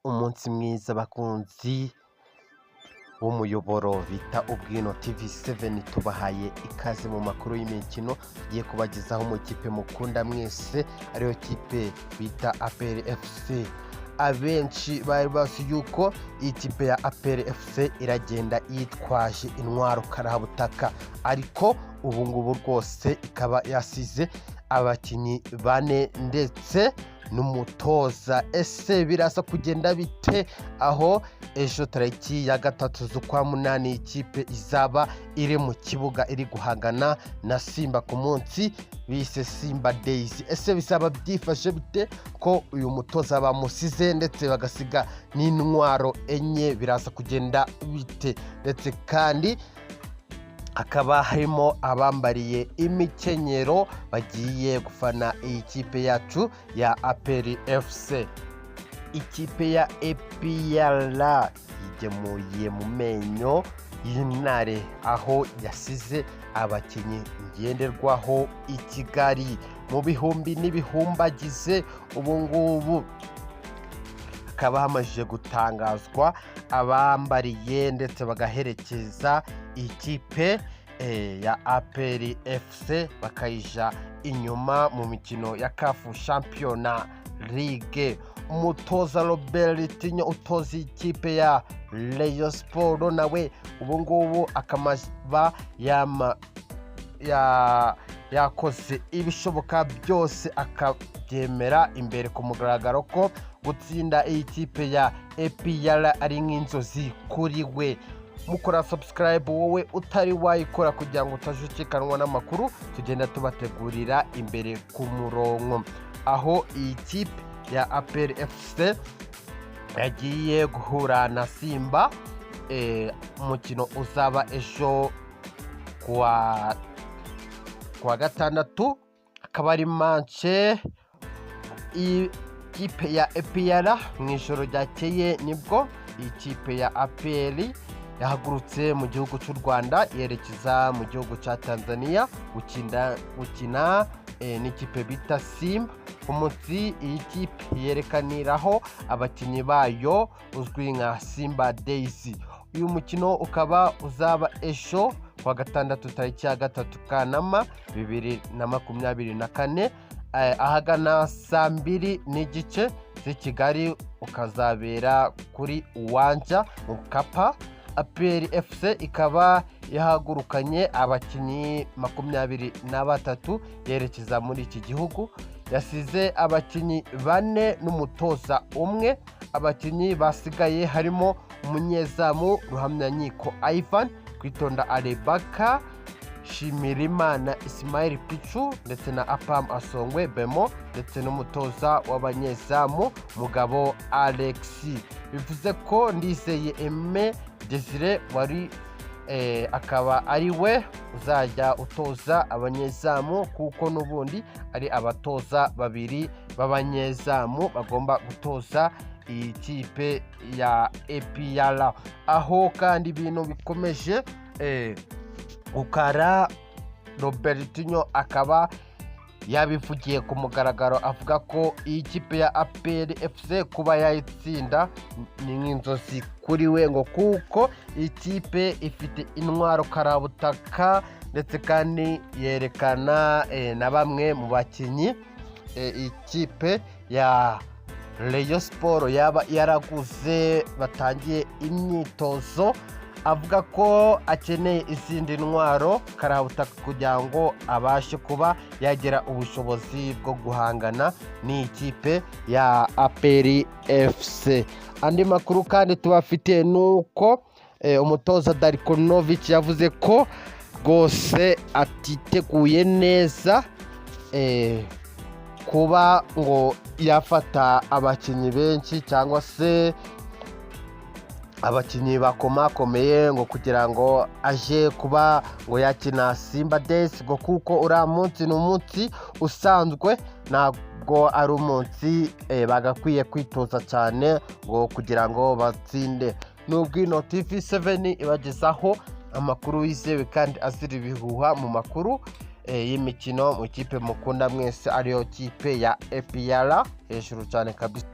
umunsi mwiza bakunzi w'umuyoboro bita Ubwino TV7 tubahaye ikaze mu makuru y'imikino tugiye kubagezaho mu kipe mukunda mwese ariyo kipe bita APR FC. Abenshi bari bazi yuko ikipe ya APR FC iragenda yitwaje intwaro karabutaka, ariko ubu ngubu rwose ikaba yasize abakinyi bane ndetse n'umutoza. Ese birasa kugenda bite aho ejo tariki ya 3 z'ukwa munani ikipe izaba iri mu kibuga iri guhangana na Simba ku munsi bise Simba Days? Ese bisaba byifashe bite ko uyu mutoza bamusize ndetse bagasiga n'intwaro enye? Birasa kugenda bite? Ndetse kandi akaba harimo abambariye imikenyero bagiye gufana iyi kipe yacu ya APR FC. Ikipe ya APR yigemuye mu menyo y'intare aho yasize abakinyi ngenderwaho i Kigali mu bihumbi n'ibihumbagize. Ubu ngubu hakaba hamaze gutangazwa abambariye ndetse bagaherekeza ikipe ya APR FC bakayija inyuma mu mikino ya CAF Champions League. Umutoza Robertinho utoza ikipe ya Rayon Sports nawe ubu ngubu akamaba yakoze ibishoboka byose akabyemera imbere ku mugaragaro ko gutsinda iyi kipe ya APR ari nk'inzozi kuri we. Mukora subscribe wowe utari wayikora kugira ngo utajukikanwa n'amakuru tugenda tubategurira imbere ku murongo. Aho iyi kipe ya APR FC yagiye guhura na Simba, umukino uzaba ejo kuwa gatandatu, akaba ari manche ikipe ya APR. Mu ijoro ryakeye nibwo ikipe ya APR yahagurutse mu gihugu cy'u Rwanda yerekeza mu gihugu cya Tanzania gukina n'ikipe bita Simba. Umunsi iyi kipe yerekaniraho abakinyi bayo uzwi nka Simba Days. Uyu mukino ukaba uzaba ejo kuwa gatandatu tariki ya 3 Kanama 2024 ahagana saa 2:30 z'i Kigali, ukazabera kuri Uwanja Mkapa. APR FC ikaba yahagurukanye abakinyi 23 yerekeza muri iki gihugu. Yasize abakinyi bane n'umutoza umwe. Abakinyi basigaye harimo umunyezamu Ruhamyanyiko Ivan, Kwitonda Alebaka, Shimirimana Ismail Pichu ndetse na Apam Asongwe Bemo ndetse n'umutoza w'abanyezamu Mugabo Alexis. Bivuze ko Ndizeye Aime Desire wari akaba ari we uzajya utoza abanyezamu, kuko n'ubundi ari abatoza babiri b'abanyezamu bagomba gutoza iyi kipe ya APR. Aho kandi ibintu bikomeje gukara, Robertinho akaba yabivugiye ku mugaragaro avuga ko iyi kipe ya APR FC kuba yayitsinda ni nk'inzozi kuri we, ngo kuko iyi kipe ifite intwaro karabutaka ndetse kandi yerekana na bamwe mu bakinyi iyi kipe ya Rayon Sports yaba yaraguze batangiye imyitozo. Avuga ko akeneye izindi ntwaro karabutaka kugira ngo abashe kuba yagira ubushobozi bwo guhangana n'ikipe ya APR FC. Andi makuru kandi tubafitiye nuko umutoza Darkonovic yavuze ko rwose atiteguye neza kuba ngo yafata abakinyi benshi cyangwa se abakinyi bakomakomeye ngo kugira ngo aje kuba ngo yakina Simba Days, ngo kuko uriya munsi ni umunsi usanzwe, ntabwo ari umunsi bagakwiye kwitoza cyane ngo kugira ngo batsinde. N'Ubwino TV7 ibagezaho amakuru yizewe kandi azira ibihuha mu makuru y'imikino mu kipe mukunda mwese ariyo kipe ya APR hejuru cyane kabisa.